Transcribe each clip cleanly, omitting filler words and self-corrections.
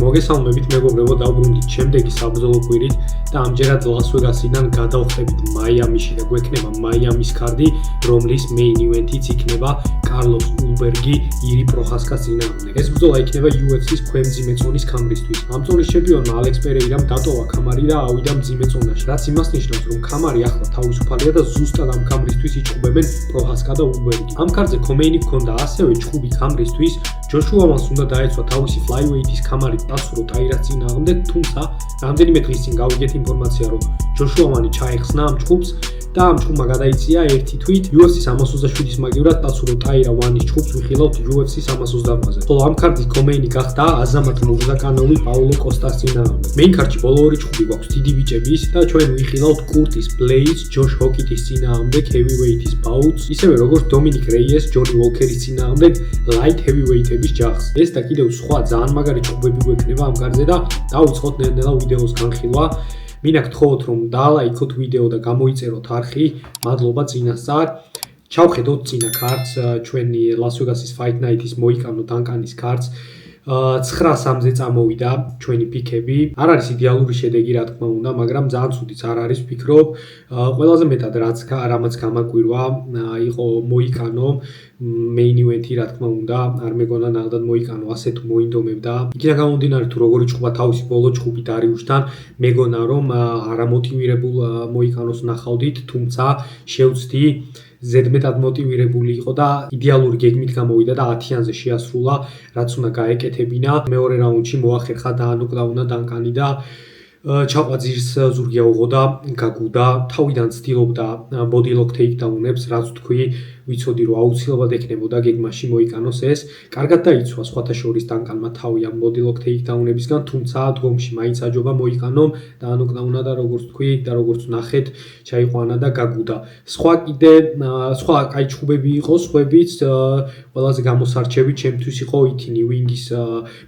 მოგესალმებით მეგობრებო, დავბრუნდით შემდეგი საბრძოლო კვირით და ამჯერად ლას-ვეგასიდან გადავხდებით მაიამიში და გვექნება მაიამის კარდი, რომლის მეინ ივენთიც იქნება კარლოს ულბერგი ირი პროხასკას წინააღმდეგ. ეს ბრძოლა იქნება UFC-ს ქვემძიმე წონის ქამრისთვის. ამ წონის ჩემპიონმა ალექს პერეირამ დატოვა ქამარი და ავიდა მძიმე წონაში, რაც იმას ნიშნავს, რომ ქამარი ახლა თავისუფალია და ზუსტად ამ ქამრისთვის იჭუბებენ პროხასკა და ულბერგი. ამ კარტზე ქომეინი ჰქონდა ასევე ჩხუბი ქამრისთვის. ჯოშუამას უნდა დაეცვა თავისი flyweight-ის ქამარით დაცურო ტაირას წინააღმდეგ, თუმცა რამდენიმე დღის წინ გავიგეთ ინფორმაცია, რომ ჯოშუამანი ჩაეხსნა ამ ჩხუბს და ამ ჩხუბმა გადაიწია ერთი თვით UFC 127-ის მაგივრად დაცურო ტაირა ვანის ჩხუბს ვიხილავთ UFC 128-ზე. ხოლო ამ კარდის ქომეინი გახდა აზამათ მურზაკანოვი პაულო კოსტას წინააღმდეგ. მეინ კარტში ბოლო ორი ჩხუბი გვაქვს დიდი ბიჭების და ჩვენ ვიხილავთ კურტის ბლეიდს, ჯოშ ჰოკიტის წინააღმდეგ heavyweight-ის ბაუტს, ისევე როგორც დომინიკ რეიეს, ჯონი ვოლკერის წინააღმდეგ light heavyweight-ების ჯახს. ეს და კიდევ სხვა ძალიან მაგარი ჩხუბები გვექნება ამ კარდზე და დავიწყოთ ნელ-ნელა ვიდეოს განხილვა. მინდა გთხოვოთ, რომ დაალაიქოთ ვიდეო და გამოიწეროთ არხი. მადლობა წინასწარ. ჩავხედოთ წინა კარტს, ჩვენი ლას-ვეგასის Fight Night-ის მოიკანო დანკანის კარტს. 9-3-ზე წამოვიდა ჩვენი პიკები. არ არის იდეალური შედეგი, რა თქმა უნდა, მაგრამ ძალიან ცუდიც არ არის, ვფიქრობ. ყველაზე მეტად რამაც გამაკვირვა, იყო მოიკანო main event-ი, რა თქმა უნდა, არ მეგონა ნახდად მოიკანო ასე თუ მოინდომებდა. იქიდან გამომდინარე თუ როგორი ჩხუბა თავისი ბოლო ჩხუბი დარიუშთან, მეგონა რომ არამოტივირებულ მოიკანოს ნახავდით, თუმცა შევცდი ზედმეტად მოტივირებული იყო და იდეალური გეგმით გამოვიდა და 10-იანზე შეასრულა, რაც უნდა გაეკეთებინა. მეორე რაუნდში მოახერხა დაანოკდაუნა დანკანი და ჩაყვა ძირს ზურგი აუღოდა, გაგუდა, თავიდან ცდილობდა body lock takedown-ებს, რაც თქვი, ვიცოდი რომ აუცილებლად ექნებოდა გეგმაში მოიკანოს ეს. კარგად დაიცვა სხვათა შორის დანკანმა თავი ამ body lock takedown-ებისგან, თუმცა დგომში მაინც აჯობა მოიკანომ, დაანოკდაუნა და როგორც თქვი და როგორც ნახეთ, ჩაიყვანა და გაგუდა. სხვა კაი ჩხუბები იყო, სხვებიც ყველაზე გამოსარჩევი ჩემთვის იყო ითინი ვინგის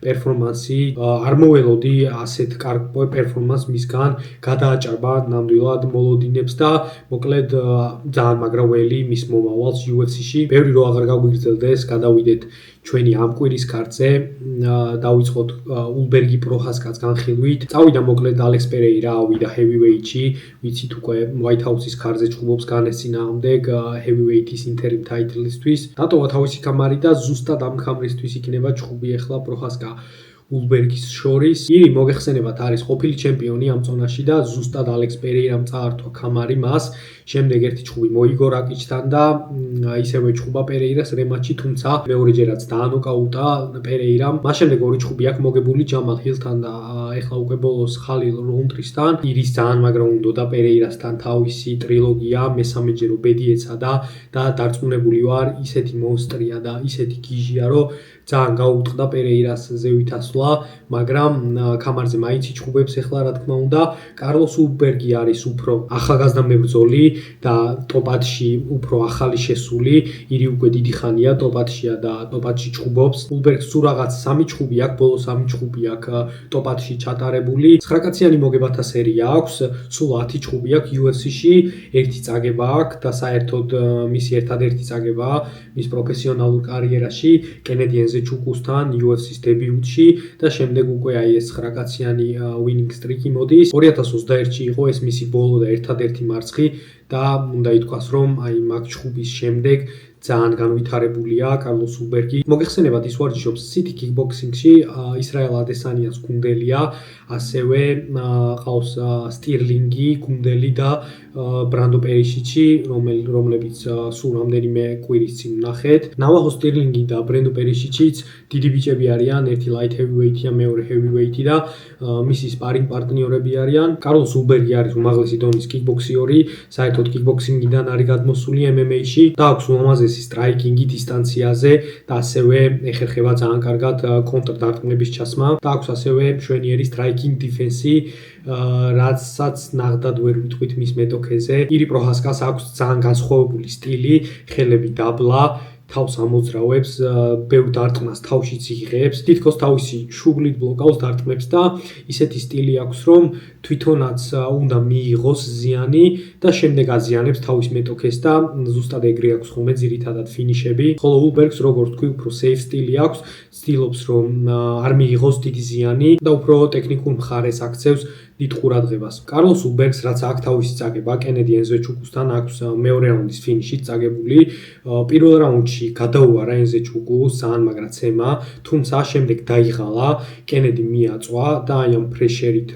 პერფორმანსი. არ მოველოდი ასეთ კარგ პერფორმანსს მისგან, გადააჭარბა ნამდვილად მოლოდინებს და მოკლედ ძალიან მაგრა ველი მის მომავალს UFC-ში. ბევრი რო აღარ გაგვიგრძელდეს, გადავიდეთ ჩვენი ამ კვირის კარტზე, დავიწყოთ ულბერგი პროხასკას განხილვით. წავიდა მოკლედ ალექს პერეირა, ავიდა heavyweight-ში, ვიცით უკვე White House-ის კარზე ჩხუბობს განეს წინააღმდეგ heavyweight-ის interim title-ისთვის. დატოვა თავისი ქამარი და ზუსტად ამ ქამრისთვის იქნება ჩხუბი ახლა პროხასკა ულბერგის შორის. ირი მოგეხსენებათ არის ყოფილი ჩემპიონი ამ წონაში და ზუსტად ალექს პერეირამ წაართვა ქამარი მას. შემდეგ ერთი ჩხუბი მოიგო რაკიჩთან და ისევე ჩხუბა პერეირას რემატჩი, თუმცა მეორეჯერაც დაანოკაუტა პერეირამ. მას შემდეგ ორი ჩხუბი აქვს მოგებული ჯამალ ჰილთან და ეხლა უკვე ბოლოს ხალილ როუნტრისთან. ირის ძალიან მაგრა უნდოდა პერეირასთან თავისი ტრილოგია, მესამეჯერო ბედი ეცადა და დარწმუნებული ვარ, ისეთი მონსტრია და ისეთი გიჟია, რომ ძალიან გაუტყდა პერეირას ზევით ასვლა, მაგრამ ქამარზე მაინც იჩხუბებს ახლა, რა თქმა უნდა. კარლოს ულბერგი არის უფრო ახალგაზრდა მებრძოლი და ტოპ-10-ში უფრო ახალი შესული. ირი უკვე დიდი ხანია ტოპ-10-შია და ტოპ-10-ში ჩხუბობს. ულბერგს სულ რაღაც 3 ჩხუბი აქვს, ბოლო 3 ჩხუბი აქვს ტოპ-10-ში ჩატარებული. 9-კაციანი მოგებათა სერია აქვს, სულ 10 ჩხუბი აქვს UFC-ში, ერთი წაგება აქვს და საერთოდ მისი ერთადერთი წაგებაა მის პროფესიონალურ კარიერაში, კენედიენზე ჩუკუსთან UFC-ს დებიუტში და შემდეგ უკვე აი ეს 9-კაციანი winning streak-ი მოდის. 2021-ში იყო ეს მისი ბოლო და ერთადერთი მარცხი და უნდა ითქვას, რომ აი მაგ ჩხუბის შემდეგ ძალიან განვითარებულია კარლოს ულბერგი. მოგეხსენებათ, ის ვარჯიშობს City Kickboxing-ში, ისრაელ ადესანიას გუნდელია, ასევე ყავს სტირლინგი, გუნდელი და ბრანდო პერიშიჩი, რომლებიც სულ რამდენიმე კვირის წინ ნახეთ. ნავაჰო სტირლინგი და ბრანდო პერიშიჩიც დიდი ბიჭები არიან, ერთი light heavyweight-ია, მეორე heavyweight-ი და მისი sparring პარტნიორები არიან. კარლოს ულბერგი არის უმაღლესი დონის კიკბოქსიორი, საერთოდ კიკბოქსინგიდან არის გადმოსული MMA-ში და აქვს უმამაზესი სტრაიკინგი დისტანციაზე და ასევე ეხერხება ძალიან კარგად კონტრდარტყმების ჩასმა და აქვს ასევე მშვენიერი striking defense-ი, რაცაც ნახდად ვერ ვიტყვით მის მეტოქეზე. ირი პროხასკას აქვს ძალიან განსხვავებული სტილი, ხელები დაბლა, თავს ამოძრავებს, ბევრ დარტყმას თავშიც იღებს, თითქოს თავისი შუგლით ბლოკავს დარტყმებს და ისეთი სტილი აქვს, რომ თვითონაც უნდა მიიღოს ზიანი და შემდეგ აზიანებს თავის მეტოქეს და ზუსტად ეგრე აქვს ხოლმე ძირითადად ფინიშები. ხოლო ულბერგს როგორც თქვი, უფრო safe სტილი აქვს, ცდილობს რომ არ მიიღოს დიდი ზიანი და უფრო ტექნიკურ მხარეს აქცევს დიდ ყურადღებას. კარლოს ულბერგს რაც აქ თავისი წაგება კენედი ენზეჩუკუსთან აქვს მეორე რაუნდის ფინიშით წაგებული. პირველ რაუნდში გადაუარა ენზეჩუკუს ძალიან მაგრა ცემა, თუმცა შემდეგ დაიღალა, კენედი მიაწვა და აი ამ პრეშერით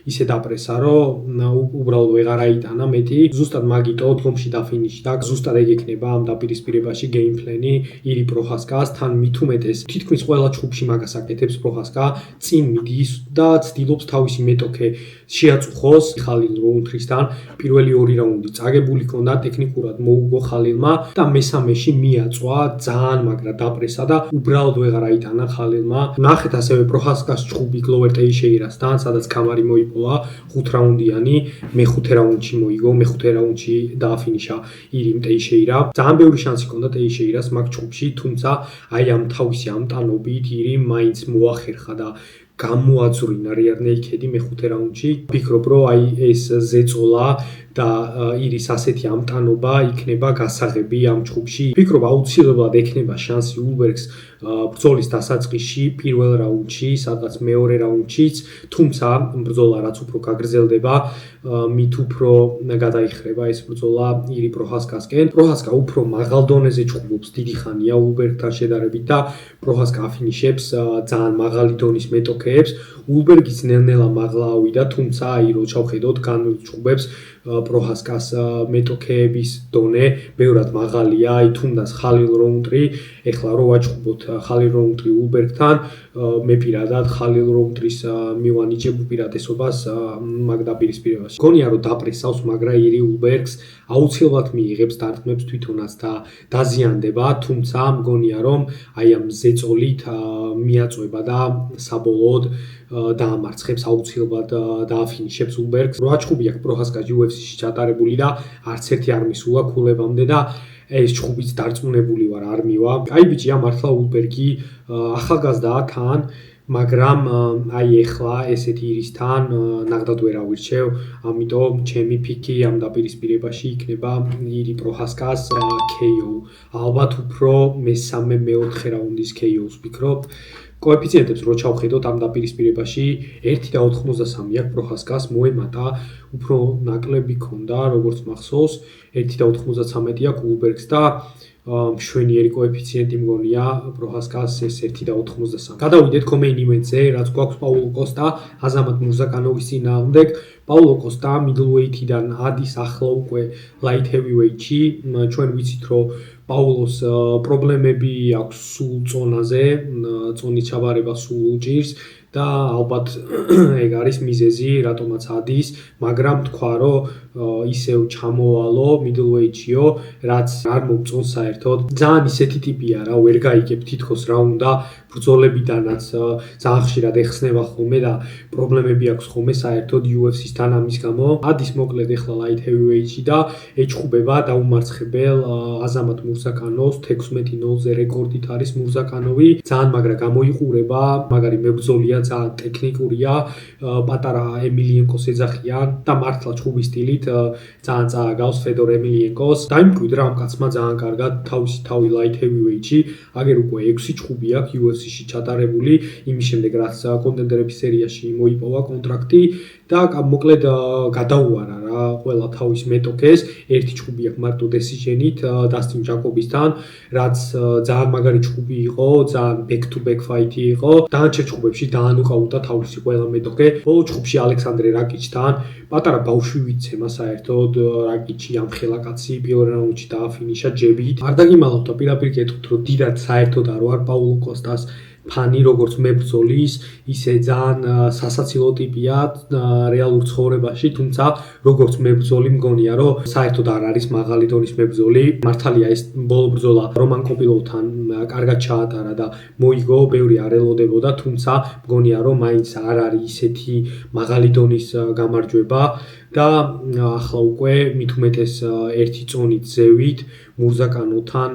ისე დაპრესა, რომ უბრალოდ ვეღარ აიტანა მეტი. ზუსტად მაგიტო დგომში დაფინიშდა. ზუსტად ეგ ექნება ამ დაპირისპირებაში გეიმპლენი ირი პროხასკას, თან მით უმეტეს თითქმის ყველა ჩხუბში მაგას აკეთებს პროხასკა, წინ მიდის და ცდილობს თავისი მეტოქე შეაწუხოს ხალილ როუნთრისთან. პირველი ორი რაუნდი წაგებული ჰქონდა, ტექნიკურად მოუგო ხალილმა და მესამეში მიაწვა, ძალიან მაგრა დაპრესა და უბრალოდ ვეღარ აიტანა ხალილმა. ნახეთ ასევე პროხასკას ჩხუბი გლოვერ ტეიშეირასთან, სადაც კამარი მოიპოვა 5 რაუნდიანი, მეხუთე რაუნდში მოიგო, მეხუთე რაუნდში დააფინიშა ირიმ ტეიშეირა. ძალიან ბევრი შანსი ჰქონდა ტეიშეირას მაგ ჩხუბში, თუმცა აი ამ თავისი ამტანობით ირიმ მაინც მოახერხა და გამოაძვრინა რეარ ნეიქედი მეხუთე რაუნდში. ვფიქრობ, რომ აი ეს ზეწოლა და ირის ასეთი ამტანობა იქნება გასაღები ამ ჩხუბში. ვფიქრობ, აუცილებლად ექნება შანსი ულბერგს ბრძოლის დასაწყისში პირველ რაუნდში, სადღაც მეორე რაუნდშიც, თუმცა ბრძოლა რაც უფრო გაგრძელდება, მით უფრო გადაიხრება ეს ბრძოლა ირი პროხასკასკენ. პროხასკა უფრო მაღალ დონეზე ჩხუბობს დიდი ხანია ულბერგთან შედარებით და პროხასკა აფინიშებს ძალიან მაღალი დონის მეტოქეებს. ულბერგიც ნელ-ნელა მაღლა ავიდა, თუმცა აი რო ჩავხედოთ განვლილ ჩხუბებს პროხასკას მეტოქეების დონე ბევრად მაღალია, აი თუნდაც ხალილ როუნტრი, ეხლა რო ვაჩხუბოთ ხალილ როუნტრი ულბერგთან, მე პირადად ხალილ როუნტრის მივანიჭებ უპირატესობას მაგ დაპირისპირებაში. მგონია რომ დაპრესავს, მაგრამ ირი ულბერგს აუცილებლად მიიღებს დარტყმებს თვითონაც და დაზიანდება, თუმცა მგონია რომ აი ამ ზეწოლით მიაწვება და საბოლოოდ დაამარცხებს აუცილებლად დააფინიშებს ულბერგს. რა ჩხუბი აქვს პროხასკას UFC-ში ჩატარებული და არც ერთი არ მისულა ქულებამდე და ეს ჩხუბიც დარწმუნებული ვარ არ მივა. აი ბიჭია მართლა ულბერგი ახალგაზრდაა თან, მაგრამ აი ეხლა ესეთი ირისთან ნახდად ვერ ავირჩევ, ამიტომ ჩემი ფიქი ამ დაპირისპირებაში იქნება ირი პროხასკას KO. ალბათ უფრო მესამე მეოთხე რაუნდის KO-ს ვფიქრობ. კოეფიციენტებს რო ჩავხედოთ ამ დაპირისპირებაში 1.93 აქვს პროხასკას, მოემატა უფრო ნაკლები ქონდა, როგორც მახსოვს, 1.93 აქვს ულბერგს და მშვენიერი კოეფიციენტი მგონია პროხასკას ეს 1.93. გადავიდეთ კომეინ ივენტზე, რაც გვაქვს პაულო კოსტა, აზამატ მურზაკანოვის წინააღმდეგ. პაულო კოსტა middleweight-დან ადის ახლა უკვე light heavyweight-ში. ჩვენ ვიცით, რომ პაულოს პრობლემები აქვს სულ წონაზე, წონის ჩაბარება სულ უჭირს და ალბათ ეგ არის მიზეზი, რატომაც ადის, მაგრამ თქვა, რომ ისევ ჩამოვალო middleweight-შიო, რაც არ მომწონს საერთოდ. ძალიან ისეთი ტიპია რა, ვერ გაიგებ თითქოს რა უნდა, ბრძოლებიდანაც ძალიან ხშირად ეხსნება ხოლმე და პრობლემები აქვს ხოლმე საერთოდ UFC-სთან ამის გამო. ადის მოკლედ ეხლა light heavyweight-ში და ეჩხუბება დაუმარცხებელ აზამატ მურზაკანოვს, 16-0-ზე რეკორდით არის მურზაკანოვი. ძალიან მაგრა გამოიყურება, მაგარი მებრძოლია, ძალიან ტექნიკურია, პატარა ემილიენკოს ეძახიან და მართლა ჩხუბის სტილით ძალიან წააგავს ფედორ ემილიენკოს. დაიმკვიდრა ამ კაცმა ძალიან კარგად თავისი თავი light heavyweight-ში, აგერ უკვე 6 ჩხუბი აქვს UFC-ში ჩატარებული, იმის შემდეგ რაც კონტენდერების სერიაში მოიპოვა კონტრაქტი და მოკლედ გადაუარა რა ყველა თავის მეტოქეს. ერთი ჩხუბი აქვს მარტო decision-ით დასტინ ჯაკობისთან, რაც ძალიან მაგარი ჩხუბი იყო, ძალიან back to back fight-ი იყო. დანარჩენ ჩხუბებში დაანუყაუტა თავისი ყველა მეტოქე. ბოლო ჩხუბში ალექსანდრე რაკიჩთან პატარა ბავშვი ვიცემა საერთოდ რაკიჩი ამხელა კაცი პირველ რაუნდში დააფინიშა ჯებით. არ დაგიმალავთ და პირდაპირ გეტყვით, რომ დიდად საერთოდ არ ვარ პაულო კოსტას ფანი, როგორც მებრძოლის, ისე ძალიან სასაცილო ტიპია რეალურ ცხოვრებაში, თუმცა როგორც მებრძოლი მგონია, რომ საერთოდ არ არის მაღალი დონის მებრძოლი. მართალია ეს ბოლო ბრძოლა რომან კოპილოვთან კარგად ჩაატარა და მოიგო, ბევრი არ ელოდებოდა, თუმცა მგონია, რომ მაინც არ არის ისეთი მაღალი დონის გამარჯვება და ახლა უკვე მით უმეტეს ერთი წონით ზევით მურზაკანოვთან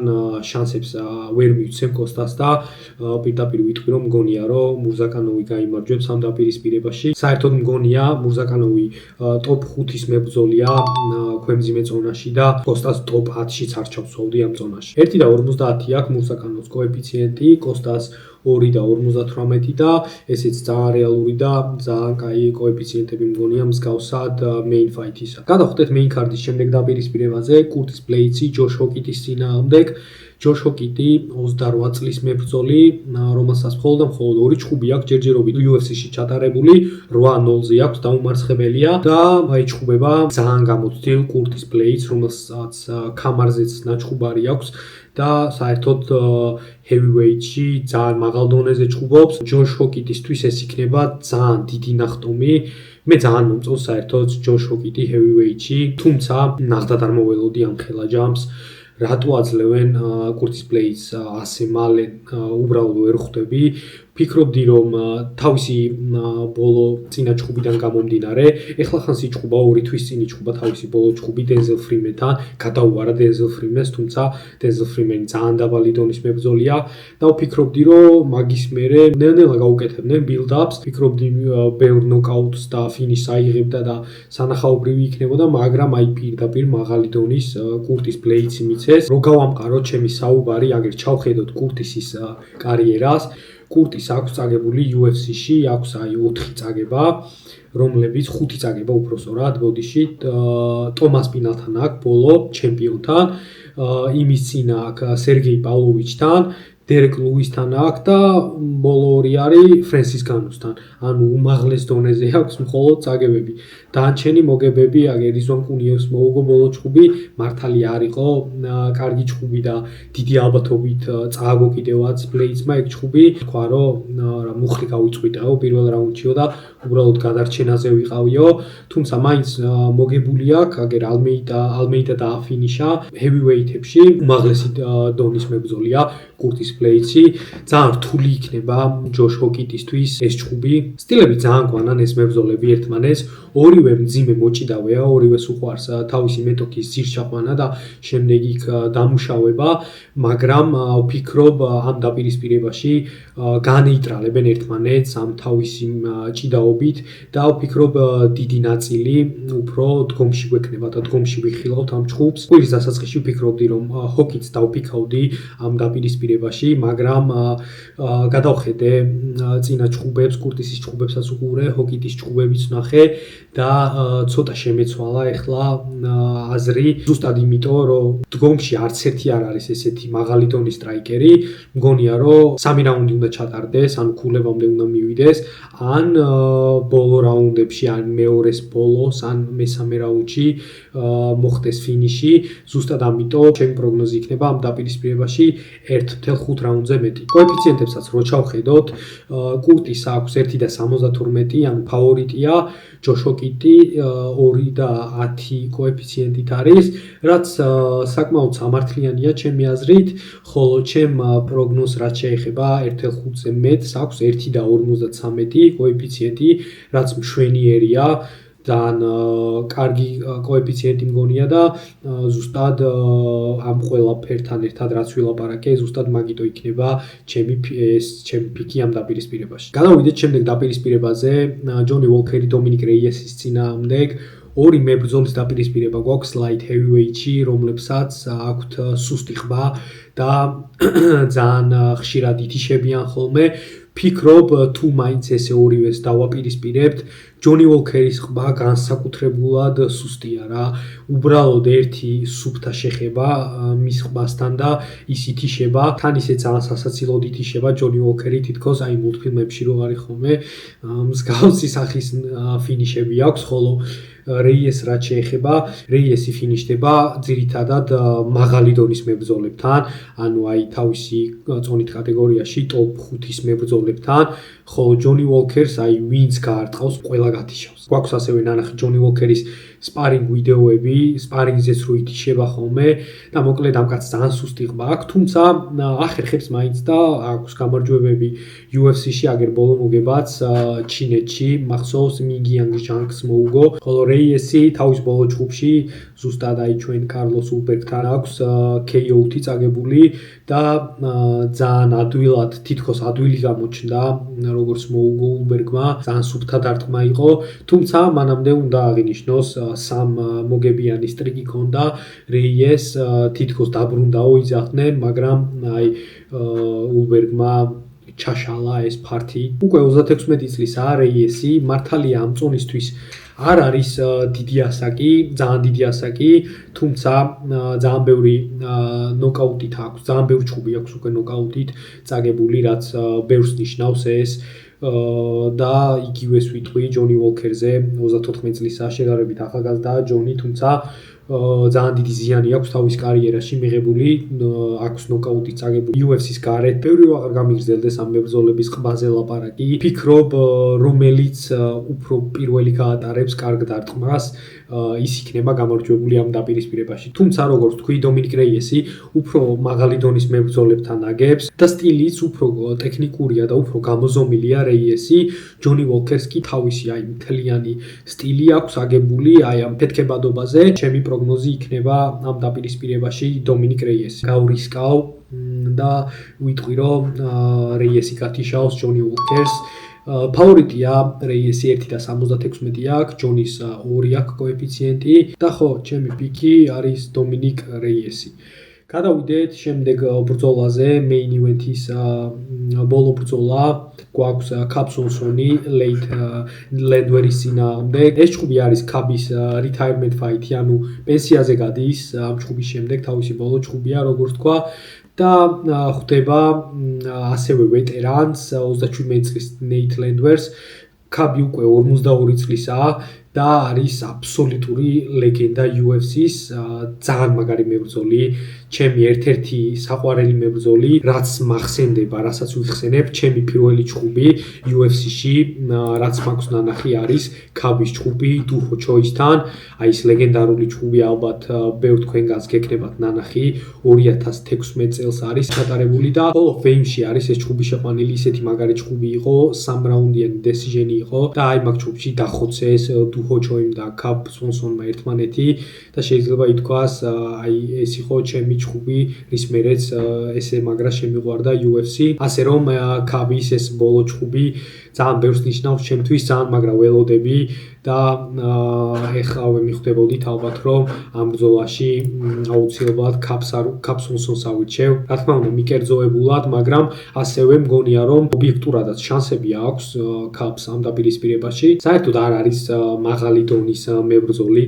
შანსებს ვერ მივცემ კოსტას და პირდაპირ ვიტყვი რომ მგონია რომ მურზაკანოვი გაიმარჯვებს ამ დაპირისპირებაში. საერთოდ მგონია მურზაკანოვი ტოპ 5-ის მებრძოლია ქვემძიმე ზონაში და კოსტას ტოპ 10-შიც არ ჩავსვავდი ამ ზონაში. 1.50 აქვს მურზაკანოვს კოეფიციენტი, კოსტას 2.58 და ესეც ძალიან რეალური და ძალიან კაი კოეფიციენტები მგონია მსგავსად main fight-ისა. გადავხდეთ main card-ის შემდეგ დაპირისპირებაზე, კურტის ბლეიცი ჯოშ ჰოკიტის წინააღმდეგ. ჯოშ ჰოკიტი 28 წლის მებრძოლი, რომელსაც მხოლოდ და მხოლოდ 2 ჩხუბი აქვს ჯერჯერობით UFC-ში ჩატარებული, 8-0-ზე აქვს დაუმარცხებელია და ეჩხუბება ძალიან გამოცდილ კურტის ბლეიცს, რომელსაც ქამარზეც ნაჩხუბარი აქვს და საერთოდ heavyweight-ში ძალიან მაღალ დონეზე ჩხუბობს. ჯოშ ჰოკიტისთვის ეს იქნება ძალიან დიდი ნახტომი. მე ძალიან მომწონს საერთოდ ჯოშ ჰოკიტი heavyweight-ში, თუმცა ნახდად არ მოველოდი ამ ხელა ჯამს. რატო აძლევენ კურტის ბლეიცს ასე მალე უბრალოდ ვერ ხვდები. ფიქრობდი რომ თავისი ბოლო წინა ჩხუბიდან გამომდინარე, ეხლა ხანს იჩხუბა 2 თვის წინ იჩხუბა თავისი ბოლო ჩხუბი დენზელ ფრიმენთან, გადაუვარა დენზელ ფრიმენს, თუმცა დენზელ ფრიმენი ძალიან დაბალი დონის მებრძოლია და ვფიქრობდი რომ მაგის მერე ნელ-ნელა გაუკეთებდნენ build-ups, ფიქრობდი ბევრ ნოკაუტს და ფინიშს აიღებდა და სანახაობრივი იქნებოდა, მაგრამ აი პირდაპირ მაღალი დონის კურტის ბლეიცი მიცეს. რო გავამყაროთ ჩემი საუბარი, აგერ ჩავხედოთ კურტისის კარიერას. კურტის აქვს წაგებული UFC-ში, აქვს აი 4 წაგება, რომლებიც 5 წაგება უბრალოდ ბოდიში, ტომას პინალთან აქვს ბოლო ჩემპიონთან, იმის წინ აქვს სერგეი პავლოვიჩთან, დერეკ ლუისთან აქვს და ბოლო 2 არის ფრენსის განუსთან. ანუ უმაღლეს დონეზე აქვს მხოლოდ წაგებები. დანარჩენი მოგებები, აგერ იზვან კუნიევს მოუგო ბოლო ჩხუბი, მართალი არ იყო კარგი ჩხუბი და დიდი ალბათობით წააგო კიდევაც ბლეიცმა ეგ ჩხუბი. თქვა რომ მუხლი გავიწვიდაო პირველ რაუნდშიო და უბრალოდ გადარჩენაზე ვიყავიო, თუმცა მაინც მოგებული აქვს, აგერ ალმეიდა დააფინიშა heavyweight-ებში, უმაღლესი დონის მებრძოლია კურტის ბლეიცი. ძალიან რთული იქნება ჯოშ ჰოკიტისთვის ეს ჩხუბი. სტილები ძალიან გვანან ეს მებრძოლები ერთმანეთს, ორივე მძიმე მოჭიდავეა, ორივეს უყვარს თავისი მეტოქის ძირშაყვანა და შემდეგ იქ დამუშავება, მაგრამ ვფიქრობ ამ დაპირისპირებაში განეიტრალებენ ერთმანეთს ამ თავისი ჭიდაობით და ვფიქრობ დიდი ნაწილი უფრო დგომში გვექნება და დგომში ვიხილავთ ამ ჩხუბს. კვირის დასაწყისში ვფიქრობდი რომ ჰოკიტს დავფიქავდი ამ დაპირისპირებაში, მაგრამ გადავხედე წინა ჩხუბებს, კურტისის ჩხუბებსაც უყურე, ჰოკიტის ჩხუბებიც ვნახე და ცოტა შემეცვალა ეხლა აზრი, ზუსტად იმიტომ რომ დგომში არც ერთი არ არის ესეთი მაღალი დონის სტრაიკერი, მგონია რომ 3 რაუნდი უნდა ჩატარდეს, ან ქულებამდე უნდა მივიდეს, ან ბოლო რაუნდებში, ან მეორეს ბოლოს, ან მესამე რაუნდში მოხდეს ფინიში, ზუსტად ამიტომ ჩემი პროგნოზი იქნება ამ დაპირისპირებაში 1.5 რაუნდზე მეტი. კოეფიციენტებსაც რო ჩავხედოთ, კურტის აქვს 1.72, ანუ ფავორიტია, ჯოშ ჰოკიტი 2.10 კოეფიციენტით არის, რაც საკმაოდ სამართლიანია ჩემი აზრით, ხოლო ჩემ პროგნოზს რაც შეეხება 1.5-ზე მეტს აქვს 1.53 კოეფიციენტი, რაც მშვენიერია. ძალიან კარგი კოეფიციენტი მგონია და ზუსტად ამ ყველაფერთან ერთად რაც ვილაპარაკე, ზუსტად მაგიტო იქნება ჩემი პიკი ამ დაპირისპირებაში. გადავიდეთ შემდეგ დაპირისპირებაზე, ჯონი უოლკერი დომინიკ რეიესის წინააღმდეგ. 2 მებრძოლის დაპირისპირება გვაქვს light heavyweight-ში, რომლებსაც აქვთ სუსტი ყბა და ძალიან ხშირად ითიშებიან ხოლმე. ფიქრობ თუ მაინც ესე ორივეს დავაპირისპირებთ, ჯონი უოლკერის ყბა განსაკუთრებულად სუსტია რა. უბრალოდ ერთი სუფთა შეხება მის ყბასთან და ის ითიშება, თან ისე ძალიან სასაცილოდ ითიშება ჯონი უოლკერი, თითქოს აი მულტფილმებში რო არის ხოლმე მსგავსი სახის ფინიშები აქვს, ხოლო რეიეს რაც შეეხება, რეიესი ფინიშდება ძირითადად მაღალი დონის მებრძოლებთან, ანუ აი თავისი წონით კატეგორიაში ტოპ 5-ის მებრძოლებთან, ხოლო ჯონი უოლკერს აი ვინც გაარტყავს, ყველა გათიშავს. გვაქვს ასევე ნანახი ჯონი უოლკერის სპარინგ ვიდეოები, სპარინგზეც რო ითიშება ხოლმე და მოკლედ ამ კაცს ძალიან სუსტი ყბა აქვს, თუმცა ახერხებს მაინც და აქვს გამარჯვებები UFC-ში, აგერ ბოლო მოგებაც ჩინეთში, მახსოვს მინგი იანგ ჟანგს მოუგო, ხოლო რეიესი თავის ბოლო ჯგუფში ზუსტად აი ჩვენ კარლოს ულბერგთან აქვს KO-ი წაგებული და ძალიან ადვილად, თითქოს ადვილი გამოჩნდა, როგორც მოუგო ულბერგმა, ძალიან სუფთა დარტყმა იყო, თუმცა მანამდე უნდა აღინიშნოს სამ მოგებიანი სტრიკი ჰქონდა რეიეს, თითქოს დაბრუნდაო იძახდნენ, მაგრამ აი ულბერგმა ჩაშალა ეს ფართი. უკვე 36 წლისაა რეიესი, მართალია ამ წონისთვის არ არის დიდი ასაკი, ძალიან დიდი ასაკი, თუმცა ძალიან ბევრი ნოკაუტით აქვს, ძალიან ბევრი ჩხუბი აქვს უკვე ნოკაუტით წაგებული, რაც ბევრს ნიშნავს ეს და იგივეს ვიტყვი ჯონი უოლკერზე, 34 წლისაა, შედარებით ახალგაზრდაა ჯონი, თუმცა ძალიან დიდი ზიანი აქვს თავის კარიერაში მიღებული, აქვს ნოკაუტით წაგებული UFC-ს გარეთ, ბევრი აღარ გამიგრძელდეს ამ მებრძოლების ყბაზე ლაპარაკი. ფიქრობ, რომელიც უფრო პირველი გაატარებს კარგ დარტყმას, ის იქნება გამარჯვებული ამ დაპირისპირებაში. თუმცა, როგორც თქვი, დომინიკ რეიესი უფრო მაღალი დონის მებრძოლებთან აგებს და სტილიც უფრო ტექნიკურია და უფრო გამოზომილია რეიესი. ჯონი უოლკერს კი თავისი აი მთლიანი სტილი აქვს აგებული აი ამ ფეთქებადობაზე. ჩემი პროგნოზი იქნება ამ დაპირისპირებაში დომინიკ რეიესი. გავრისკავ და ვიტყვი, რომ რეიესი გათიშაოს ჯონი უოლკერს. ფავორიტია რეიესი 1.76 აქვს, ჯონის 2 აქვს კოეფიციენტი და ხო, ჩემი პიკი არის დომინიკ რეიესი. გადავიდეთ შემდეგ ბრძოლაზე, main event-ის ბოლო ბრძოლა გვაქვს კაპსონსონი ლეით ლენდვერის წინააღმდეგ. ეს ჯგუფი არის კაბის retirement fight-ი, ანუ პენსიაზე გადის ამ ჯგუფის შემდეგ, თავისი ბოლო ჯგუფია, როგორც თქვა. და ხვდება ასევე ვეტერანს 37 წლის ნეით ლენდვერს. კაბი უკვე 52 წლისაა და არის აბსოლუტური ლეგენდა UFC-ს, ძალიან მაგარი მებრძოლი, ჩემი ერთ-ერთი საყვარელი მებრძოლი, რაც მახსენდება, რასაც ვიხსენებ, ჩემი პირველი ჯგუფი UFC-ში, რაც მაქვს ნანახი არის კაბის ჯგუფი დუჰო ჩოისთან, აი ეს ლეგენდარული ჯგუფი ალბათ ბევრ თქვენგანს გეკნებათ ნანახი, 2016 წელს არის გატარებული და Hall of Fame-ში არის ეს ჯგუფი შეყვანილი, ისეთი მაგარი ჯგუფი იყო, 3 რაუნდიანი decision-ი იყო და აი მაგ ჯგუფში დახოცეს დუჰო ჩოიმ და კაპსონსონმა ერთმანეთი და შეიძლება ითქვას, აი ეს იყო ჩემი ჯგუფი, რის მერეც ესე მაგრა შემიყვარდა UFC. ასე რომ კაბის ეს ბოლო ჯგუფი ძალიან ბევრს ნიშნავს ჩემთვის, ძალიან მაგრა ველოდები და ეხლა მიხვდებოდით ალბათ, რომ ამ ბრძოლაში აუცილებლად კაპსონსონს ავირჩევ. რა თქმა უნდა, მიკერძოებულად, მაგრამ ასევე მგონია, რომ ობიექტურადაც შანსები აქვს კაპს ამ დაპირისპირებაში. საერთოდ არ არის მაღალი დონის მებრძოლი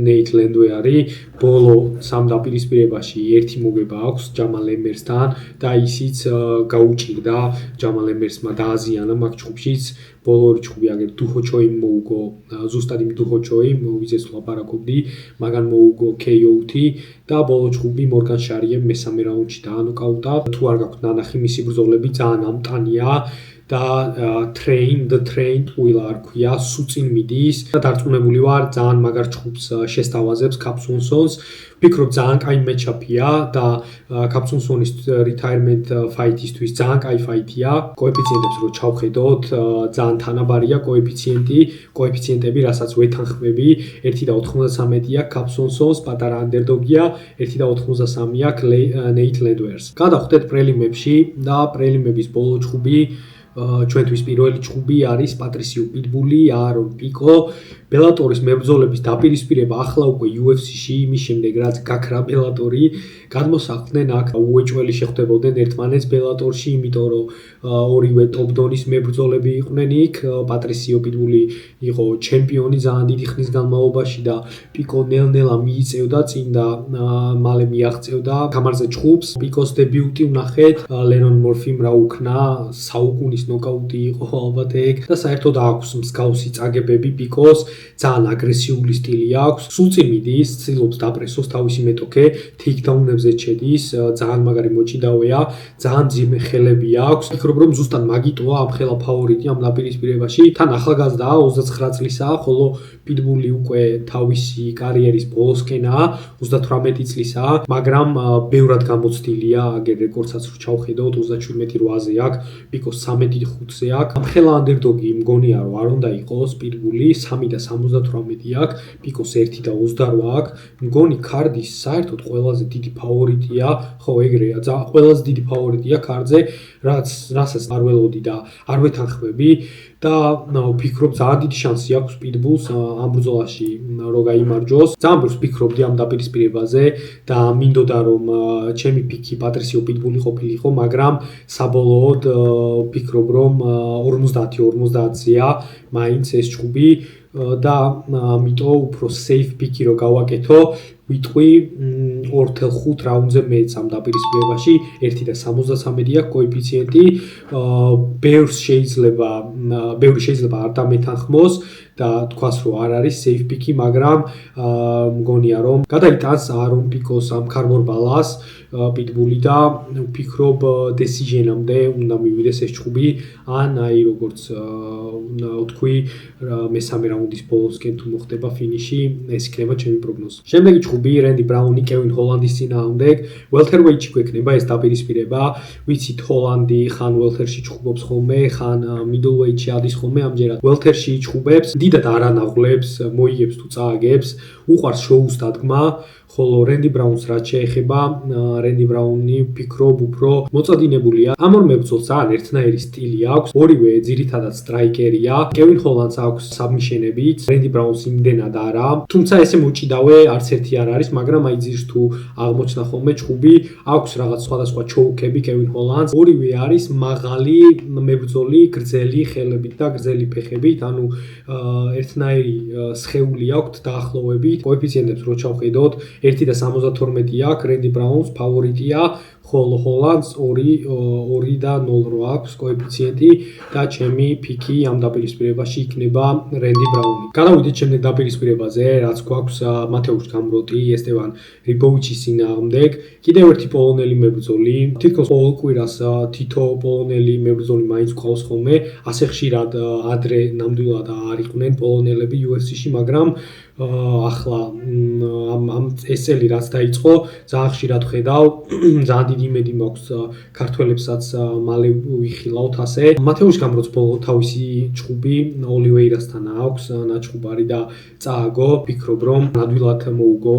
ნეით ლენდვერი. ბოლო სამ დაპირისპირებაში ერთი მოგება აქვს ჯამალ ემერსთან და ისიც გაუჭირდა ჯამალ ემერსმა დააზიანა მაგ ჯგუფშიც. ბოლო ორი ჯგუფი აგერ დუჰო ჩოიმ მოუგო, ზუსტად იმ დუჰო ჩოიმ, ვიზეს ვლაპარაკობდი, მაგან მოუგო KO-ი და ბოლო ჯგუფი მორგან შარიემ მესამე რაუნდში დაანოკაუტა. თუ არ გაქვთ ნანახი მისი ბრძოლები, ძალიან ამტანია. და the train will არქვია, სუწინ მიდის და დარწმუნებული ვარ, ძალიან მაგარ ჯგუფს შესთავაზებს კაპსონსონს. ვფიქრობ, ძალიან კაი მეჩაპია და კაპსონსონის retirement fight-ისთვის ძალიან კაი ფაითია. კოეფიციენტებს რო ჩავხედოთ, ძალიან თანაბარია კოეფიციენტები, რასაც ვეთანხმები, 1.93-ია კაპსონსონს, პატარა underdog-ია, 1.93 აქვს ნეით ლენდვერს. გადავხვდეთ პრელიმებში და პრელიმების ბოლო ჯგუფი ჩვენთვის პირველი ჯგუფი არის პატრისიო პიტბული, აარონ პიკო. ბელატორის მებრძოლების დაპირისპირება ახლა უკვე UFC-ში, იმის შემდეგ რაც გაქრა ბელატორი, გადმოსახლდნენ აქ უეჭველი შეხვდებოდნენ ერთმანეთს ბელატორში, იმიტომ რომ ორივე ტოპ დონის მებრძოლები იყვნენ იქ. პატრისიო პიტბული იყო ჩემპიონი ძალიან დიდი ხნის განმავლობაში და პიკო ნელ-ნელა მიიწევდა წინ და მალე მიაღწევდა გამარზე ჯგუფს. პიკოს დებიუტი ვნახეთ, ლენონ მორფიმ რა უქნა, საუკუნის ნოკაუტი იყო ალბათ ეგ და საერთოდ აქვს მსგავსი წაგებები პიკოს. ძალიან აგრესიული სტილი აქვს, სულ წინ მიდის, ცდილობს დაპრესოს თავისი მეტოქე, თეიქდაუნებზე ჩედის, ძალიან მაგარი მოჭიდავეა, ძალიან მძიმე ხელები აქვს. ვფიქრობ, რომ ზუსტად მაგიტოა ამ ხელა ფავორიტი ამ დაპირისპირებაში. თან ახალგაზრდაა, 29 წლისაა, ხოლო პიტბული უკვე თავისი კარიერის ბოლოსკენაა, 38 წლისაა, მაგრამ ბევრად გამოცდილია, აგერ რეკორდსაც რო ჩავხედოთ, 37-8-ზე აქვს, პიკოს 13 დიდი 5-ზე აქვს. ამხელა ანდერდოგი მგონია რომ არ უნდა იყოს პირგული 3.78 აქვს, პიკოს 1.28 აქვს. მგონი ქარდის საერთოდ ყველაზე დიდი ფავორიტია, ხო ეგრეა, ყველაზე დიდი ფავორიტია ქარდზე, რასაც არ ველოდი და არ ვეთანხმები და ვფიქრობ ძალიან დიდი შანსი აქვს Pitbulls ამ ბრძოლაში რომ გაიმარჯვოს. ძალიან ბევრს ვფიქრობდი ამ დაპირისპირებაზე და მინდოდა რომ ჩემი პიკი პატრისიო Pitbulli ყოფილიყო, მაგრამ საბოლოოდ ვფიქრობ რომ 50-50-ია მაინც ეს ჭუბი და ამიტომ უფრო safe პიკი რო გავაკეთო, ვიტყვი 2.5 რაუნდზე მეც ამ დაპირისპირებაში 1.73 აქვს კოეფიციენტი. ბევრი შეიძლება არ დამეთანხმოს და თქვას რომ არ არის safe პიკი, მაგრამ მგონია რომ გადაიტანს Aaron Pico-ს ამ ქარბორ ბალას Pitbulli და ვფიქრობ decision-ამდე უნდა მივიდეს ეს ჭუბი, ან აი როგორც ვთქვი მესამე რაუნდის ბოლოსკენ თუ მოხდება ფინიში, ეს იქნება ჩემი პროგნოზი. შემდეგი ჭუბი Randy Brown-ი Kevin Holland-ის წინააღმდეგ welterweight-ში გვექნება ეს დაპირისპირება. ვიცით ჰოლანდი ხან welter-ში ჭუბობს ხოლმე, ხან middleweight-ში ადის ხოლმე, ამჯერად welter-ში ჭუბებს, დიდად არ ანაღლებს, მოიგებს თუ წააგებს, უყვარს შოუს დადგმა. ხოლო Randy Brown-ს რაც შეეხება, Randy Brown-ი ვფიქრობ უფრო მოწადინებულია. ამ ორ მებრძოლს ძალიან ერთნაირი სტილი აქვს, ორივე ძირითადად სტრაიკერია. Kevin Holland-ს აქვს საბმიშენებიც, Randy Brown-ს იმდენად არა. თუმცა ესე მოჭიდავე არც ერთი არ არის, მაგრამ აი ძირს თუ აღმოჩნდა ხოლმე ჭუბი, აქვს რაღაც სხვადასხვა ჩოუკები Kevin Holland-ს. ორივე არის მაღალი მებრძოლი, გრძელი ხელებით და გრძელი ფეხებით, ანუ ერთნაირი სხეული აქვს დაახლოებით. კოეფიციენტებს რო ჩავხედოთ 1.72 აქვს, Randy Brown-ს ფავორიტია, ხოლო Holland-ს 2.0 აქვს კოეფიციენტი და ჩემი პიკი ამ დაპირისპირებაში იქნება Randy Brown-ი. გადავიდეთ შემდეგ დაპირისპირებაზე, რაც გვაქვს მათეუს გამროტი, ესტევან რიბოვიჩის წინააღმდეგ. კიდევ ერთი პოლონელი მებრძოლი. თითქოს ყოველ კვირას თითო პოლონელი მებრძოლი მაინც გვყავს ხოლმე. ასე ხშირად ადრე ნამდვილად არ იყვნენ პოლონელები UFC-ში, მაგრამ ახლა ამ ეს წელი რაც დაიწყო, ძალიან ხშირად ხედავ, ძალიან დიდი იმედი მაქვს ქართველებსაც მალე ვიხილავთ ასე. მათეუს გამროც თავისი ჭუბი ოლივეირასთან აქვს ნაჭუბარი და წააგო. ვფიქრობ რომ ნადვილად მოუგო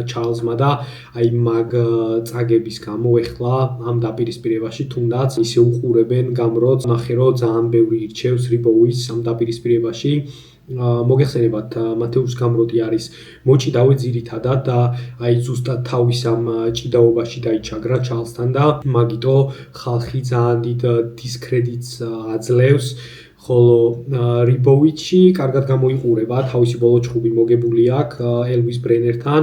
ჩარლზმა და აი მაგ წაგების გამო ეხლა ამ დაპირისპირებაში თუნდაც ისე უყურებენ გამროც, ნახე რომ ძალიან ბევრი ირჩევს რიბოვის ამ დაპირისპირებაში. მოგეხსენებათ მათეუს გამროტი არის მოჭიდავე ძირითადად და აი ზუსტად თავის ამ ჭიდაობაში დაიჩაგრა ჩარლზთან და მაგიტო ხალხი ძალიან დიდ დისკრედიტს აძლევს. ხოლო რიბოვიჩი კარგად გამოიყურება, თავისი ბოლო ჭუბი მოგებული აქვს ელვის ბრენერთან,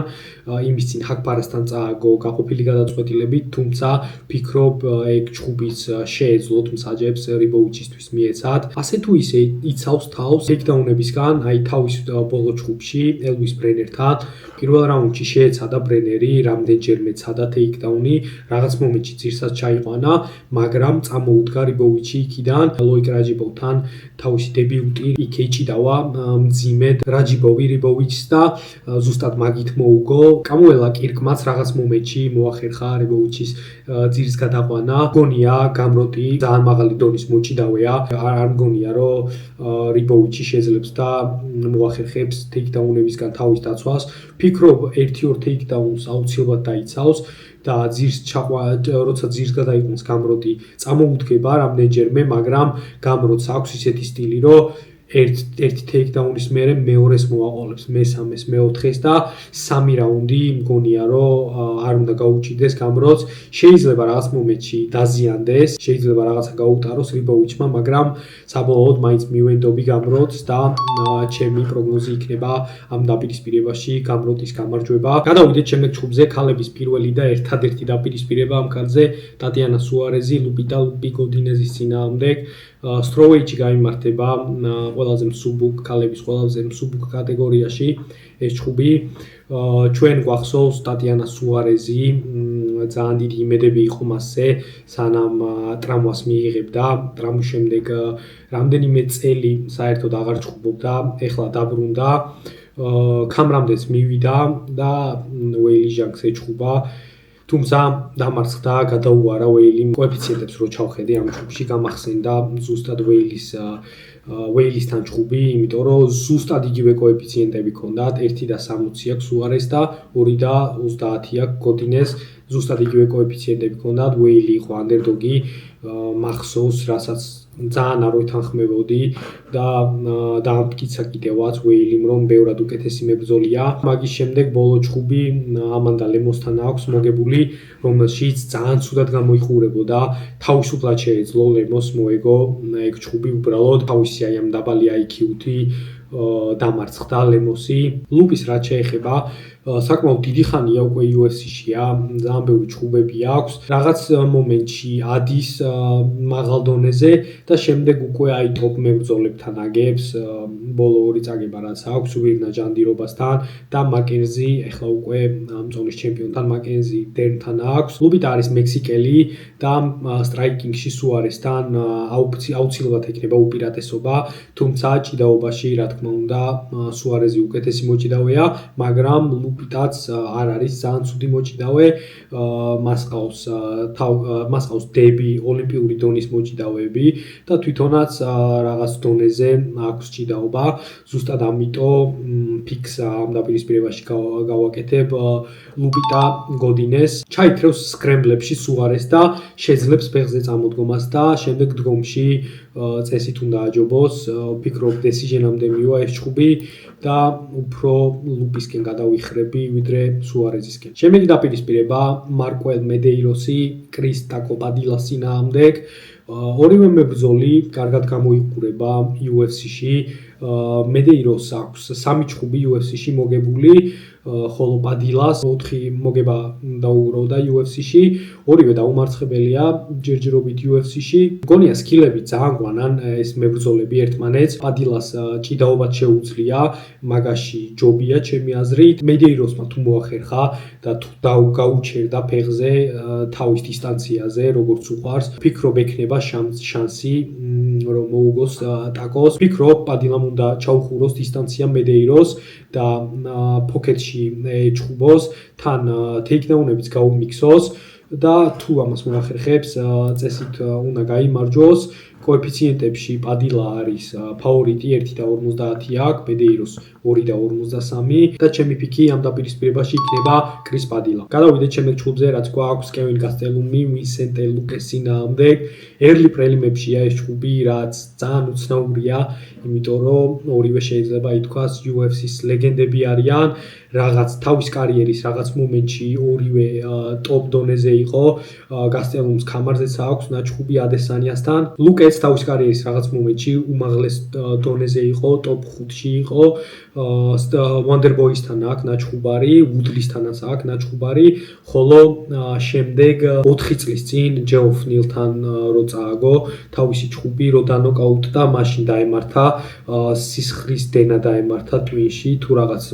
იმის წინ ჰაკპარასთან წააგო გაყოფილი გადაწყვეტილებით, თუმცა ვფიქრობ ეგ ჭუბიც შეეძლოთ მსაჯებს რიბოვიჩისთვის მიეცათ. ასე თუ ისე იცავს თავს ტეიქდაუნებისგან, აი თავის ბოლო ჭუბში ელვის ბრენერთან პირველ რაუნდში შეეცადა ბრენერი, რამდენჯერმე ცადა ტეიქდაუნი, რაღაც მომენტში ძირსაც ჩაიყვანა, მაგრამ წამოუდგა რიბოვიჩი იქიდან ლოიკ რაჯიბოვთან თავისი დებიუტი იქ ეჭიდავა მძიმედ რაჯიბოვი რიბოვიჩს და ზუსტად მაგით მოუგო. კამუელა კირკმაც რაღაც მომენტში მოახერხა რიბოვიჩის ძირს გადაყვანა. მგონია გამროტი ძალიან მაღალი დონის მოჭიდავეა, არ მგონია რომ რიბოვიჩი შეძლებს და მოახერხებს ტეიქდაუნებისგან თავის დაცვას. ვფიქრობ 1-2 ტეიქდაუნს აუცილებლად დაიცავს და როცა ძირს გადაიყვანს გამროტი წამოუდგება რამდენჯერმე, მაგრამ გამროტს აქვს ისეთი სტილი, რომ ერთი ტეიქდაუნის მერე მეორეს მოაყოლებს, მესამეს, მეოთხეს და სამი რაუნდი მგონია რომ არ უნდა გაუჭიდეს გამროც. შეიძლება რაღაც მომენტში დაზიანდეს, შეიძლება რაღაცა გაუტაროს რიბოვიჩმა, მაგრამ საბოლოოდ მაინც მივენდობი გამროც და ჩემი პროგნოზი იქნება ამ დაპირისპირებაში გამროტის გამარჯვება. გადავიდეთ შემდეგ ჭუბზე, ქალების პირველი და ერთადერთი დაპირისპირება ამ ქარდზე, ტატიანა სუარეზი ლუპიტა ბიგოდინეზის წინააღმდეგ. Strawweight-ში გაიმართება ყველაზე მსუბუქ ქალების ყველაზე მსუბუქ კატეგორიაში ეს ჭუბი. ჩვენ გვახსოვს ტატიანა სუარეზი, ძალიან დიდი იმედები იყო მასზე, სანამ ტრამვას მიიღებდა. ტრამვის შემდეგ რამდენიმე წელი საერთოდ აღარ ჭუბობდა, ეხლა დაბრუნდა. ქამრამდეც მივიდა და უეილი ჟანგს ეჭუბა. თუმცა დამარცხდა, გადაუარა ვეილიმ კოეფიციენტებს რო ჩავხედე ამ ჯგუფში გამახსენდა ზუსტად ვეილისთან ჯგუფი, იმიტომ რომ ზუსტად იგივე კოეფიციენტები ჰქონდათ, 1.60 აქვს სუარეს და 2.30 აქვს გოდინეს, ზუსტად იგივე კოეფიციენტები ჰქონდათ, ვეილი იყო ანდერდოგი, მახსოვს, რასაც ძალიან არ ვეთანხმებოდი და დაამტკიცა კიდევაც ვეილიმ რომ ბევრად უკეთესი მებრძოლია. მაგის შემდეგ ბოლო ჯგუფი ამანდა ლემოსთან აქვს მოგებული, რომელშიც ძალიან ცუდად გამოიყურებოდა, თავისუფლად შეეძლო ლემოს მოეგო ეგ ჯგუფი უბრალოდ თავისი აი ამ დაბალი IQ-ით დამარცხდა ლემოსი. ლუპის რაც შეეხება საკმაოდ დიდი ხანია უკვე UFC-შია, ძალიან ბევრი ჯგუფები აქვს. რაღაც მომენტში ადის მაღალ დონეზე და შემდეგ უკვე აი ტოპ მებრძოლებთან აგებს. ბოლო ორი წაგება რაც აქვს უვირნა ჯანდირობასთან და მაკენზი, ეხლა უკვე ამ ზონის ჩემპიონთან მაკენზი დერნთან აქვს. ლუპით არის მექსიკელი და სტრაიკინგში სუარესთან აუცილებლად ექნება უპირატესობა, თუმცა ჭიდაობაში რა თქმა უნდა სუარეზი უკეთესი მოჭიდავეა, მაგრამ ლუპიტაც არ არის ძალიან ცუდი მოჭიდავე, მას ყავს დები ოლიმპიური დონის მოჭიდავეები და თვითონაც რაღაც დონეზე აქვს ჭიდაობა, ზუსტად ამიტომ ფიქს ამ დაპირისპირებაში გავაკეთებ ლუპიტა გოდინეს, ჩაითრევს სკრემბლებში სუარეს და შეძლებს ფეხზე წამოდგომას და შემდეგ დგომში წესით უნდა აჯობოს, ვფიქრობ დესიჟენამდე მივა ეს ჯგუფი და უფრო ლუპისკენ გადავიხრები ვიდრე სუარეზისკენ. შემდეგი დაპირისპირება მარკუელ მედეიროსი, კრის ტაკოპადილას წინააღმდეგ. ორივე მებრძოლი კარგად გამოიყურება UFC-ში. მედეიროს აქვს 3 ჯგუფი UFC-ში მოგებული, ხოლო პადილას 4 მოგება დაუგროვდა UFC-ში, ორივე დაუმარცხებელია ჯერჯერობით UFC-ში. მგონია სკილები ძალიან გვანან ეს მებრძოლები ერთმანეთს. პადილას ჭიდაობაც შეუძლია, მაგაში ჯობია ჩემი აზრით. მედეიროსმა თუ მოახერხა და თუ გაუჩერდა ფეხზე თავის დისტანციაზე, როგორც უყვარს, ფიქრობ ექნება შანსი რომ მოუგოს ტაკოს. ფიქრობ პადილამ უნდა ჩაუხუროს დისტანცია მედეიროს და ფოკეტში ეჭუბოს, თან თეიქდაუნებიც გაუმიქსოს და თუ ამას მოახერხებს, წესით უნდა გაიმარჯვოს. კოეფიციენტებში პადილა არის ფავორიტი 1.50 აქვს, მედეიროს 2.53 და ჩემი ფიქი ამ დაპირისპირებაში იქნება კრის პადილა. გადავიდეთ შემდეგ ჯგუფზე, რაც გვაქვს კევინ გასტელუმი, ვინსენტე ლუკეს წინააღმდეგ. ერლი პრელიმებშია ეს ჯგუფი, რაც ძალიან უცნაურია, იმიტომ რომ ორივე შეიძლება ითქვას UFC-ს ლეგენდები არიან. რაღაც თავის კარიერის რაღაც მომენტში ორივე ტოპ დონეზე იყო. გასტელუმს ქამარზეც აქვს ნაჩხუბი ადესანიასთან. ლუკეს თავის კარიერის რაღაც მომენტში უმაღლეს დონეზე იყო, ტოპ 5-ში იყო. ვანდერბოისთან აქვს ნაჩხუბარი, უდლისთანაც აქვს ნაჩხუბარი, ხოლო შემდეგ 4 წლის წინ ჯეოფ ნილთან რო წააგო თავისი ჯგუფი, რო დანოკაუტდა, მაშინ დაემართა სისხლის დენა დაემართა ტვინში თუ რაღაც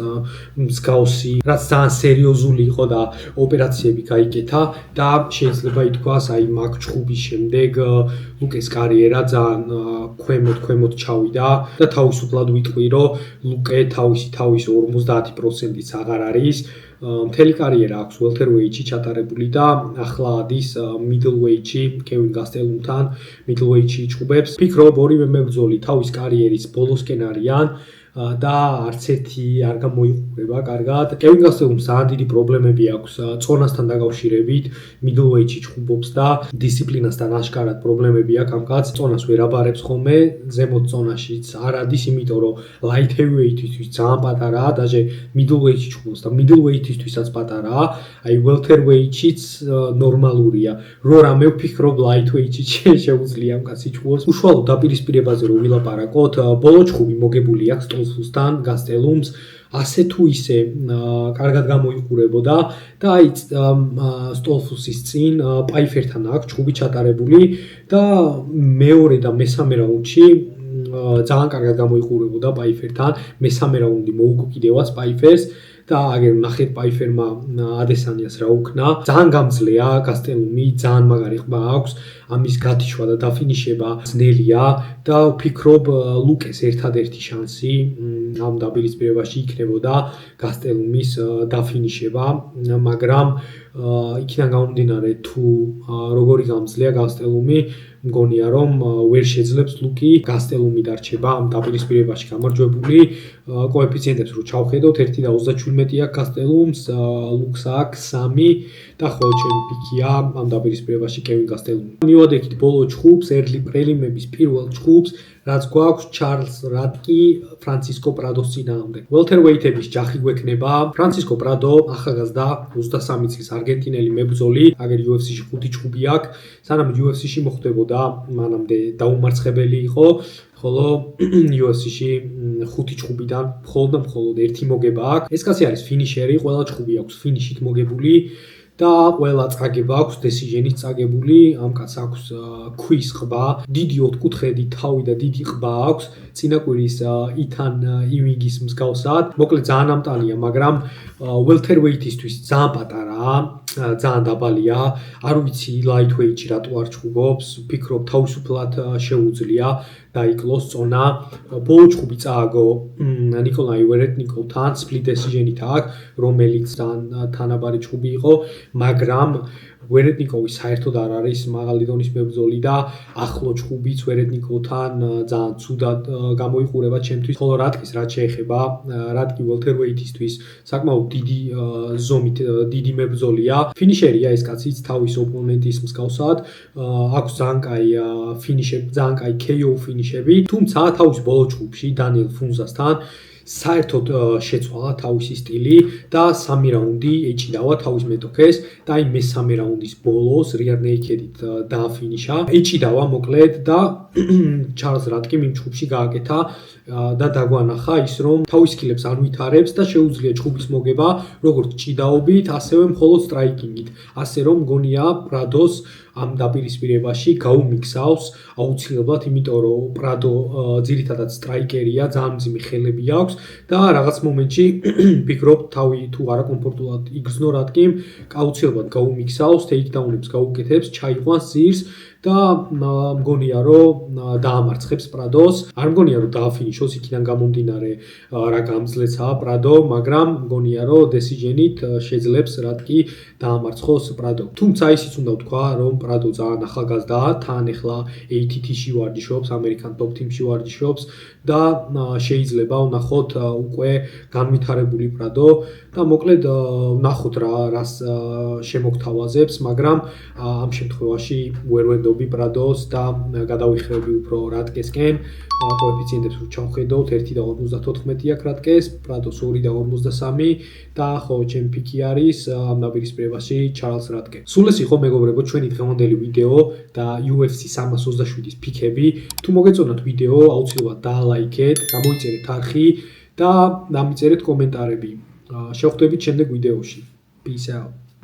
მსგავსი, რაც ძალიან სერიოზული იყო და ოპერაციები გაიკეთა და შეიძლება ითქვას აი მაგ ჯგუფის შემდეგ ლუკეს კარიერა ძალიან ქვემოთ ჩავიდა და თავისუფლად ვიტყვი, რომ ლუკე თავის 50%-იც აღარ არის. მთელი კარიერა აქვს welterweight-ში ჩატარებული და ახლა ადის middleweight-ში კევინ გასტელუმთან, middleweight-ში იჭუბებს. ფიქრობ ორივე მებრძოლი თავის კარიერის ბოლოსკენ არიან და არც ერთი არ გამოიყურება კარგად. კევინ გასტელუმს ძალიან დიდი პრობლემები აქვს წონასთან დაკავშირებით, middleweight-ში ჭუბობს და დისციპლინასთან აშკარად პრობლემები აქვს ამ კაცს. წონას ვერ აბარებს ხოლმე, ზემოთ წონაშიც არ ადის, იმიტომ რომ light heavyweight-ისთვის ძალიან პატარაა, დაჟე middleweight-ში ჭუბობს და middleweight-ისთვისაც პატარაა. აი welterweight-შიც ნორმალურია. რო რამე ვფიქრობ lightweight-ში შეუძლია ამ კაცს ჭუბოს. უშუალოდ დაპირისპირებაზე რო ვილაპარაკოთ, ბოლო ჯგუფი მოგებული აქვს სტოლფუსთან, გასტელუმს, ასე თუ ისე კარგად გამოიყურებოდა და აი სტოლფუსის წინ პაიფერთან აქვს ჯგუფი ჩატარებული და მეორე და მესამე რაუნდში ძალიან კარგად გამოიყურებოდა პაიფერთან, მესამე რაუნდი მოუგო კიდევაც პაიფერს და აგერ ნახეთ პაიფერმა ადესანიას რა უკნა. ძალიან გამძლეა გასტელუმი, ძალიან მაგარი ყბა აქვს, ამის გათიშვა და დაფინიშება ძნელია და ვფიქრობ ლუკეს ერთადერთი შანსი ამ დაპირისპირებაში იქნებოდა გასტელუმის დაფინიშება, მაგრამ იქიდან გამომდინარე თუ როგორი გამძლეა გასტელუმი მგონია რომ ვერ შეძლებს ლუკი გასტელუმი დარჩება ამ დაპირისპირებაში გამარჯვებული კოეფიციენტებს რო ჩავხედოთ 1.37 აქვს გასტელუმს ლუკს აქვს 3 და ხო ჩემი პიკია ამ დაპირისპირებაში კევინ გასტელუმი მივადექით ბოლო ჯგუფს ერლი პრელიმების პირველ ჯგუფს რაც გვაქვს ჩარლს რატკი ფრანცისკო პრადოს წინააღმდეგ ველთერვეითების ჯახი გვექნება ფრანცისკო პრადო ახალგაზრდა 23 წლის არგენტინელი მებრძოლი აგერ UFC-ში 5 ჯგუფი აქვს სანამ UFC-ში მოხვდებოდა მანამდე დაუმარცხებელი იყო ხოლო UFC-ში 5 ჯგუფიდან მხოლოდ ერთი მოგება აქვს ეს კაცი არის ფინიშერი ყველა ჯგუფი აქვს ფინიშით მოგებული და ყველა წაგება აქვს დესიჟენით წაგებული ამ კაცს აქვს ქვის ყბა დიდი ოთხკუთხედი თავი და დიდი ყბა აქვს წინაკვირის ითან ივინგის მსგავსად მოკლედ ძალიან ამტანია მაგრამ ველთერვეითისთვის ძალიან პატარაა ძალიან დაბალია არ ვიცი ლაითვეიტში რატო არ ჩხუბობს ვფიქრობ თავისუფლად შეუძლია დაიკლოს წონა ბოლო ჯგუფი წააგო ნიკოლაი ვერეტნიკოვთან სპლიტ დესიჟენით აქვს რომელიც ძალიან თანაბარი ჯგუფი იყო მაგრამ ვერეტნიკოვი საერთოდ არ არის მაღალი დონის მებრძოლი და ახლო ჯგუფიც ვერეტნიკოვთან ძალიან ცუდად გამოიყურება ჩემთვის ხოლო რატკის რაც შეეხება რატკი ველთერვეითისთვის საკმაოდ დიდი ზომით დიდი მებრძოლია ფინიშერია ეს კაციც თავის ოპონენტის მსგავსად აქვს ძალიან კაი ფინიშები ძალიან კაი KO ფინიშები თუმცა თავის ბოლო ჯგუფში დანიელ ფუნზასთან საერთოდ შეცვალა თავისი სტილი და 3 რაუნდი ეჭიდავა თავის მეტოქეს და აი მესამე რაუნდის ბოლოს რიარ ნეიქედით დააფინიშა ეჭიდავა მოკლედ და ჩარლს რატკიმ იმ ჯგუფში გააკეთა და დაგვანახა ის რომ თავის სკილებს არ ვითარებს და შეუძლია ჯგუფის მოგება როგორც ჭიდაობით ასევე მხოლოდ სტრაიკინგით ასე რომ მგონია პრადოს ამ დაპირისპირებაში გაუმიქსავს აუცილებლად იმიტომ რომ პრადო ძირითადად სტრაიკერია ძალიან მძიმე ხელები აქვს და რაღაც მომენტში ვფიქრობ თავი თუ არაკომფორტულად იგრძნო რატკიმ აუცილებლად გაუმიქსავს ტეიქდაუნებს გაუკეთებს ჩაიყვანს ძირს და მგონია რომ დაამარცხებს პრადოს არ მგონია რომ დააფინიშოს იქიდან გამომდინარე რა გამძლეცაა პრადო მაგრამ მგონია რომ დესიჟენით შეძლებს რატკი დაამარცხოს პრადო თუმცა ისიც უნდა ვთქვა რომ პრადო ძალიან ახალგაზრდაა თან ახლა ATT-ში ვარჯიშობს ამერიკან ტოპ ტიმში ვარჯიშობს და შეიძლება ვნახოთ უკვე განვითარებული პრადო და მოკლედ ვნახოთ რას შემოგთავაზებს მაგრამ ამ შემთხვევაში ვერ ვენდობი პრადოს და გადავიხრები უფრო რატკესკენ კოეფიციენტებს რო ჩავხედოთ 1.54 აქვს რატკეს პრადოს 2.53 და ხო ჩემი პიკი არის ამ დაპირისპირებაში ჩარლს რატკე სულ ეს იყო მეგობრებო ჩვენი დღევანდელი ვიდეო და UFC 327-ის პიკები თუ მოგეწონათ ვიდეო აუცილებლად დაალაიქეთ გამოიწერეთ არხი და დამიწერეთ კომენტარები შევხვდებით შემდეგ ვიდეოში peace out